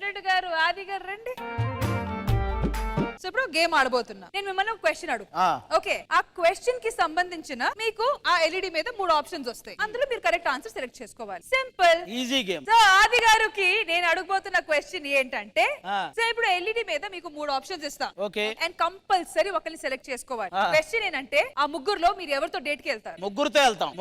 వెంకటరెడ్డి గారు, ఆది గారు రండి. సో ఇప్పుడు గేమ్ ఆడబోతున్నా. నేను మిమ్మల్ని ఒక క్వశ్చన్ అడుగు. ఓకే, ఆ క్వశ్చన్ కి సంబంధించిన మీకు ఆ ఎల్ఈడి మీద 3 ఆప్షన్స్ వస్తాయి. అందులో మీరు కరెక్ట్ ఆన్సర్ సెలెక్ట్ చేసుకోవాలి. Simple, easy game. సో ఆది గారికి నేను అడగబోతున్న క్వశ్చన్ ఏంటంటే, సో ఇప్పుడు ఎల్ఈడి మీద మీకు 3 ఆప్షన్స్ ఇస్తా. ఓకే, అండ్ కంపల్సరీ ఒకరిని సెలెక్ట్ చేసుకోవాలి. క్వశ్చన్ ఏంటంటే, ఆ ముగ్గురులో మీరు ఎవరితో డేట్ కి వెళ్తారు? ముగ్గురుతో వెళ్తాం.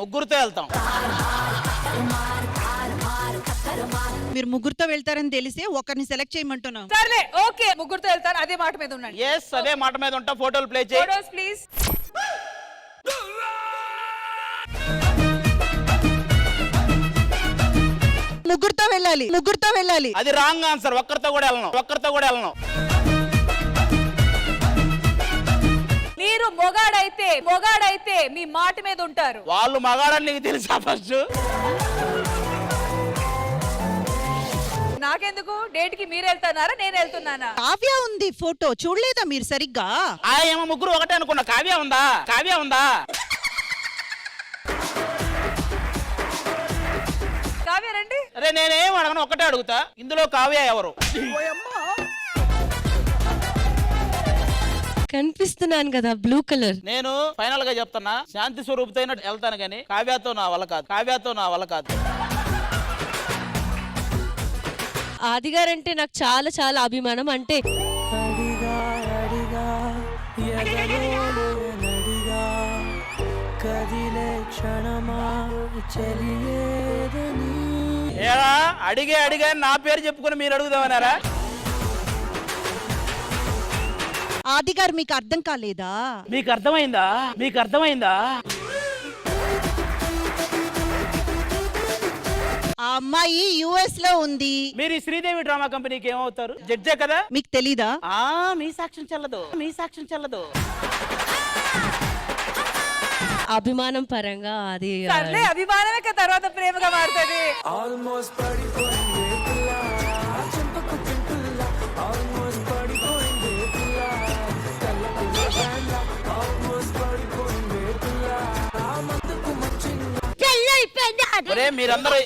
మీరు ముగ్గురుతో వెళ్తారని తెలిసే ఒకరిని సెలెక్ట్ చేయమంటున్నాం. సర్లే, ఓకే, ముగ్గురుతో వెళ్తారు. అదే మాట మీద ఉండండి. yes, అదే మాట మీద ఉంటా. ఫోటోలు ప్లే చేయి. Photos please. ముగ్గురుతో వెళ్ళాలి. అది రాంగ్ ఆన్సర్. ఒక్కరితో కూడా వెళ్ళను. మీరు మొగాడైతే మీ మాట మీద ఉంటారు. వాళ్ళు మగాడని నీకు తెలుసా? ఫస్ట్ నాకెందుకు? డేట్ కి మీరు వెళ్తున్నారా, నేను వెళ్తున్నానా? కావ్య ఉంది ఫోటో, చూడలేదా మీరు సరిగ్గా? ఏమో ముగ్గురు ఒకటే అనుకున్నా. కావ్య ఉందా? కావ్య రండి. అరే నేనేం అడగను, ఒకటే అడుగుతా. ఇందులో కావ్య ఎవరు? కనిపిస్తున్నాను కదా, బ్లూ కలర్. నేను ఫైనల్ గా చెప్తున్నా, శాంతి స్వరూపుతో వెళ్తాను కానీ కావ్యతో నా వల్ల కాదు. ఆది గారంటే నాకు చాలా చాలా అభిమానం. అంటే అడిగే నా పేరు చెప్పుకుని మీరు అడుగుదామన్నారా? ఆది గారు మీకు అర్థం కాలేదా? మీకు అర్థమైందా? ఆ అమ్మాయి యుఎస్ లో ఉంది. మీరు ఈ శ్రీదేవి డ్రామా కంపెనీకి ఏమవుతారు? జడ్జే కదా? మీకు తెలీదా? మీ సాక్ష్యం చెల్లదు. అభిమానం పరంగా అది సర్లే, అభిమానమే కదా తర్వాత ప్రేమగా మారుతుంది. మీరందరూ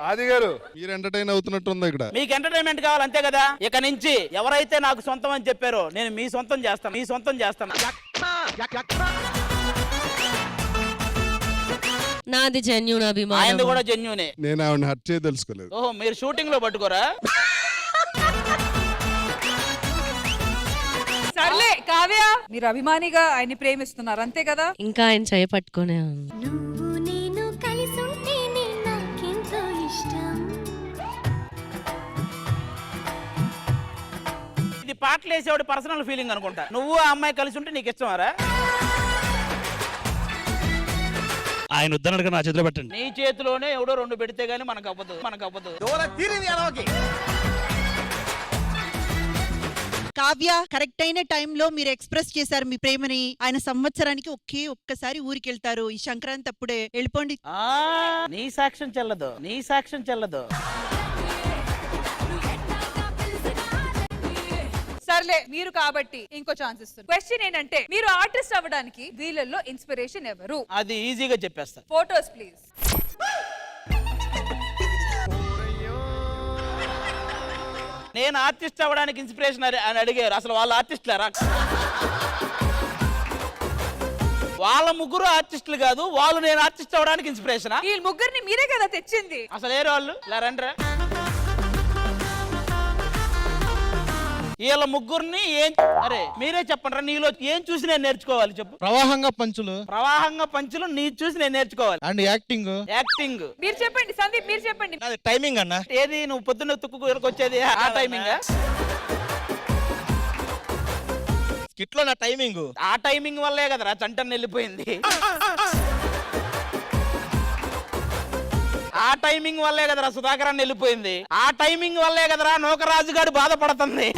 ఆది గారు, మీరు ఎంటర్టైన్ అవుతున్నట్టుంది ఇక్కడ. మీకు ఎంటర్టైన్మెంట్ కావాలి అంతే కదా? ఇక నుంచి ఎవరైతే నాకు సొంతం అని చెప్పారో నేను మీ సొంతం చేస్తాను. నాది జెన్యూన్ అభిమానం. ఆయన కూడా జెన్యూనే. నేను ఆవిడ హర్ట్ చేయ తెలుసుకోలేదు. ఓహో, మీరు షూటింగ్ లో పట్టుకోరా? సర్లే కావ్య, మీరు అభిమానిగా ఆయన్ని ప్రేమిస్తున్నారు అంతే కదా? ఇంకా ఆయన చేయపట్టుకునే ఇది పాటలు వేసేవాడు పర్సనల్ ఫీలింగ్ అనుకుంటా. నువ్వు ఆ అమ్మాయి కలిసి ఉంటే నీకు ఇష్టమారా? ఆయన వద్దనడుగా నా చేతిలో పెట్టండి. నీ చేతిలోనే ఎవడో 2 పెడితే గానీ మనకు అవ్వదు. కావ్య, కరెక్ట్ అయిన టైంలో మీరు ఎక్స్ప్రెస్ చేశారు మీ ప్రేమని. ఆయన సంవత్సరానికి ఒక్కసారి ఊరికి వెళ్తారు. ఈ సంక్రాంతి అప్పుడే వెళ్ళిపోండి. నీ సాక్ష్యం చెల్లదు. సర్లే, మీరు కాబట్టి ఇంకో ఛాన్స్ ఇస్తున్నారు. క్వశ్చన్ ఏంటంటే, మీరు ఆర్టిస్ట్ అవ్వడానికి వీళ్ళల్లో ఇన్స్పిరేషన్ ఎవరు? అది ఈజీగా చెప్పేస్తా. Photos please. నేను ఆర్టిస్ట్ అవ్వడానికి ఇన్స్పిరేషన్ అని అడిగారు. అసలు వాళ్ళు ఆర్టిస్టులరా? వాళ్ళ ముగ్గురు ఆర్టిస్టులు కాదు. వాళ్ళు నేను ఆర్టిస్ట్ అవ్వడానికి ఇన్స్పిరేషన్. ఈ ముగ్గురిని మీరే కదా తెచ్చింది. అసలు ఏ వాళ్ళు ఇలా రండ్రా. వీళ్ళ ముగ్గురిని అరే మీరే చెప్పండి రా, నీలో ఏం చూసి నేను నేర్చుకోవాలి చెప్పు? ప్రవాహంగా పంచులు నీ చూసి నేను నేర్చుకోవాలి. అండ్ యాక్టింగ్ మీరు చెప్పండి. సందీప్, మీరు చెప్పండి. టైమింగ్ అన్న. ఏది నువ్వు పొద్దున్న తుక్కు వచ్చేది ఆ టైమింగ్? స్కిట్ లో నా టైమింగ్. ఆ టైమింగ్ వల్లే కదరా చంటన్ వెళ్ళిపోయింది. ఆ టైమింగ్ వల్లే కదరా సుధాకరాన్ని వెళ్ళిపోయింది. ఆ టైమింగ్ వల్లే కదరా నూకరాజు గారు బాధపడుతుంది.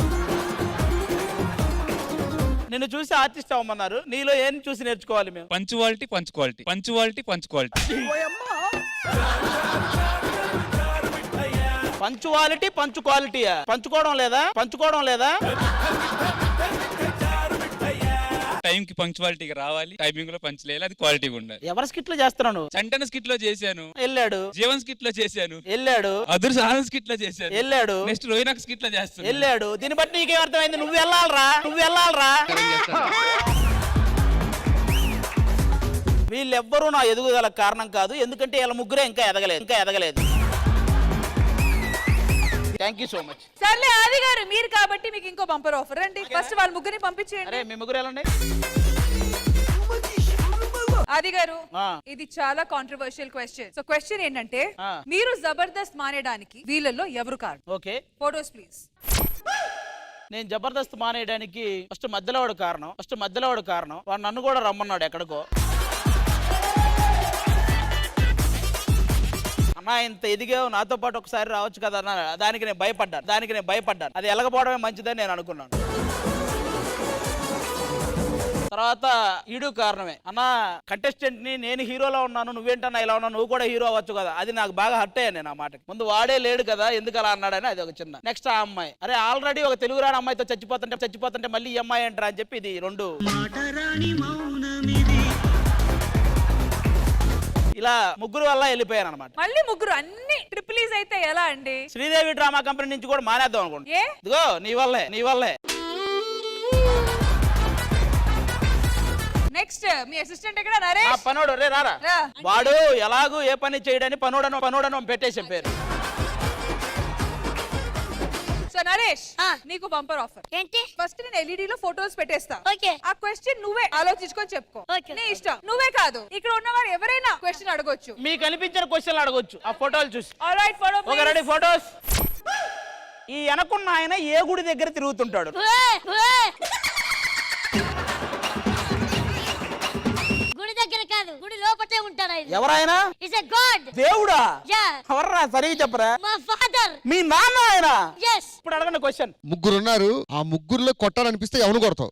నిన్ను చూసి ఆర్టిస్ట్ అవ్వమన్నారు. నీలో ఏం చూసి నేర్చుకోవాలి మేము? పంచువాలిటీ. పంచువాలిటీ పంచుకోవడం లేదా? టైం కి పంక్చువాలిటీగా రావాలి, టైమింగ్ లో పంచలేయాలి, అది క్వాలిటీగా ఉండాలి. ఎవరి స్కిట్లు చేస్తున్నావు నువ్వు? చంటన స్కిట్ లో చేశాను, వెళ్ళాడు. జీవన్ స్కిట్ లో చేశాను, వెళ్ళాడు. అదుర్ సాహన్ స్కిట్ లో చేశాను, వెళ్ళాడు. నెక్స్ట్ రోహినాక్ స్కిట్ లో చేస్తాను, వెళ్ళాడు. దీన్ని బట్టి నీకేం అర్థమైంది? నువ్వు వెళ్ళాలరా, నువ్వు వెళ్ళాలరా. వీళ్ళెవ్వరూ నా ఎదుగుదల కారణం కాదు, ఎందుకంటే వీళ్ళ ముగ్గురే ఇంకా ఎదగలేదు. Thank you so much. సర్లే ఆది గారు, మీరు కాబట్టి మీకు ఇంకో బంపర్ ఆఫర్ అండి. ఫస్ట్ వాళ్ళ ముగ్గురిని పంపించేయండి. అరే మీ ముగ్గురు వెళ్ళండి. ఆది గారు, ఆ. ఇది చాలా కాంట్రవర్షియల్ క్వశ్చన్. సో క్వశ్చన్ ఏంటంటే, ఆ. మీరు జబర్దస్త్ మానేయడానికి వీళ్ళల్లో ఎవరు కారణం? Okay, photos please. నేను జబర్దస్త్ మానేయడానికి ఫస్ట్ మధ్యలో వాడు కారణం. వాడు నన్ను కూడా రమ్మన్నాడు ఎక్కడికో. అన్నా ఇంత ఎదిగావు, నాతో పాటు ఒకసారి రావచ్చు కదా అన్న. దానికి నేను భయపడ్డాను. అది ఎలగపోవడమే మంచిదని నేను అనుకున్నాను. తర్వాత ఈడు కారణమే. అన్నా కంటెస్టెంట్ ని నేను హీరోలో ఉన్నాను, నువ్వేంటన్నా ఇలా ఉన్నావు, నువ్వు కూడా హీరో అవ్వచ్చు కదా. అది నాకు బాగా హర్ట్ అయ్యాను నేను ఆ మాటకి. ముందు వాడే లేడు కదా, ఎందుకు అలా అన్నాడని అది ఒక చిన్న. నెక్స్ట్ ఆ అమ్మాయి, అరే ఆల్రెడీ ఒక తెలుగు రాని అమ్మాయితో చచ్చిపోతుంటే మళ్ళీ ఈ అమ్మాయి అంటారా అని చెప్పి ఇది రెండు. ఇలా ముగ్గురు వల్ల వెళ్ళిపోయాను అనమాట. మళ్ళీ ముగ్గురు అన్ని ట్రిపులీస్ అయితే ఎలా అండి? శ్రీదేవి డ్రామా కంపెనీ నుంచి కూడా మానేద్దాం అనుకోండి. ఏ? ఇదిగో నీ వల్లే. నెక్స్ట్ మీ అసిస్టెంట్ ఎక్కడ? నరేష్. ఆ పనోడు రే రారా. రా. వాడు ఎలాగూ ఏ పని చేయడని పనోడను పెట్టేసి పేరు. సో నరేష్, నీకు బంపర్ ఆఫర్. ఏంటి? ఫస్ట్ నేను ఎల్ఈడి లో ఫోటోస్ పెట్టేస్తా. ఓకే. ఆ క్వశ్చన్ నువ్వే ఆలోచించుకొని చెప్పుకో. ఓకే. నీ ఇష్టం. నువ్వే కాదు, ఇక్కడ ఉన్నవారు ఎవరైనా క్వశ్చన్ అడగొచ్చు. మీకు అనిపించిన క్వశ్చన్లు అడగొచ్చు ఆ ఫోటోలు చూసి. Alright, photo okay ready, photos. ఈ వెనకున్న ఆయన ఏ గుడి దగ్గర తిరుగుతుంటాడు? గుడి దగ్గర కాదు, గుడి లోపటే ఉంటాడు ఆయన. ఎవరైనా? Is a God. దేవుడా? యా. ఎవర్రా సరిగ్గా చెప్పరా? మా ఫాదర్. మీ నాన్న ఆయన? yes. ఇప్పుడు అడగండి క్వశ్చన్. ముగ్గురున్నారు, ఆ ముగ్గురులో కొట్టాలనిపిస్తే ఎవరు కొడతావు?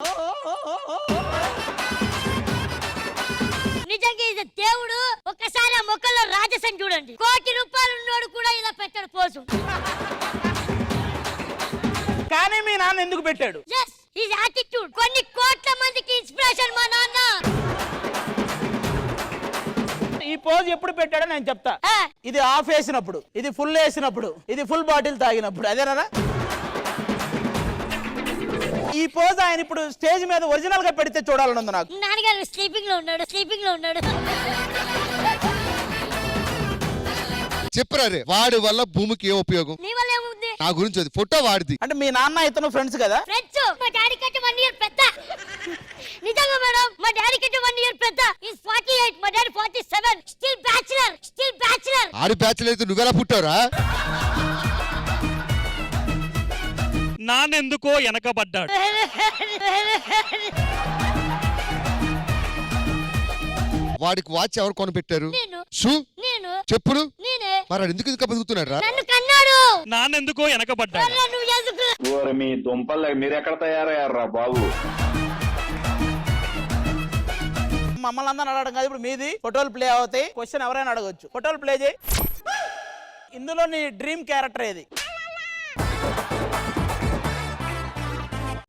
నిజంగా ఇది దేవుడు. ఒక్కసారి ఆ మొక్కల్లో రాజసం చూడండి. 1 కోటి రూపాయలు ఉన్నోడు కూడా ఇలా పెట్టాడు పోసు. కానీ మీ నాన్న ఎందుకు పెట్టాడు? yes, his attitude. కొన్ని కోట్ల మందికి ఇన్స్పిరేషన్ మా నాన్న. ఈ పోజ్ ఎప్పుడు పెట్టాడో నేను చెప్తా. ఇది ఆఫ్ వేసినప్పుడు, ఇది ఫుల్ వేసినప్పుడు, ఇది ఫుల్ బాటిల్ తాగినప్పుడు. అదేనా? ఈ పోజ్ ఆయన ఇప్పుడు స్టేజ్ మీద ఒరిజినల్ గా పెడితే చూడాలని నాకు. నాన్నగారు స్లీపింగ్ లో ఉన్నాడు. చెప్పరా రే, వాడి వల్ల భూమికి ఏ ఉపయోగం? నీ వల్ల ఏముంది? నా గురించి అది ఫోటో వాడిది. అంటే మీ నాన్న ఇతను ఫ్రెండ్స్ కదా? ఫ్రెండ్స్. మా డాడీ కంటే 1 ఇయర్ పెద్ద. నిజంగా మేడం, మా డాడీ కంటే 1 ఇయర్ పెద్ద. ఈస్ 48, మా డాడీ 47. Still bachelor. ఆడి బ్యాచ్లు అయితే నువ్వెలా పుట్టావురా? నాన్నెందుకో వెనకబడ్డాడు. వాడికి వాచ్ ఎవరు కొనిపెట్టారు? నేను. షూ? నేను. చెప్పులు? నేనే. మరి ఎందుకు ఇంకా బతుకుతున్నాడు రా? నన్ను కన్నాడు. నాన్నెందుకో వెనకబడ్డాడు. అరే నువ్వు ఎందుకు? మీ దుంపలు మీరెక్కడ తయారయ్యారా బాబు? మమ్మల్ని అందరూ అడగడం కాదు, ఇప్పుడు మీది ఫోటోలు ప్లే అవుతాయి. క్వశ్చన్ ఎవరైనా అడగొచ్చు. ఫోటోలు ప్లే చేయి. ఇందులో నీ డ్రీమ్ క్యారెక్టర్ ఏది?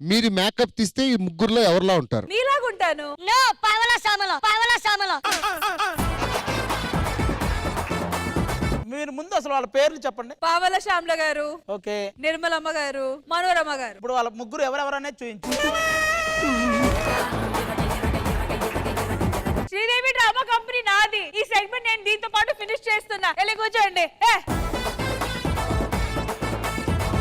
మీరు మేకప్ తీస్తే ఈ ముగ్గురులో ఎవరిలా ఉంటారు? నీలాగుంటాను. నో, పావలా సామల. మీరు ముందు అసలు వాళ్ళ పేర్లు చెప్పండి. పావల శ్యామల గారు, ఓకే, నిర్మలమ్మ గారు, మనోరమ్మ గారు. ఇప్పుడు వాళ్ళ ముగ్గురు ఎవరెవరనేది చూపించు. శ్రీదేవి డ్రామా కంపెనీ నాది. ఈ సెగ్మెంట్ నేను దీంతో పాటు ఫినిష్ చేస్తున్నా. వెళ్ళి కూర్చోండి.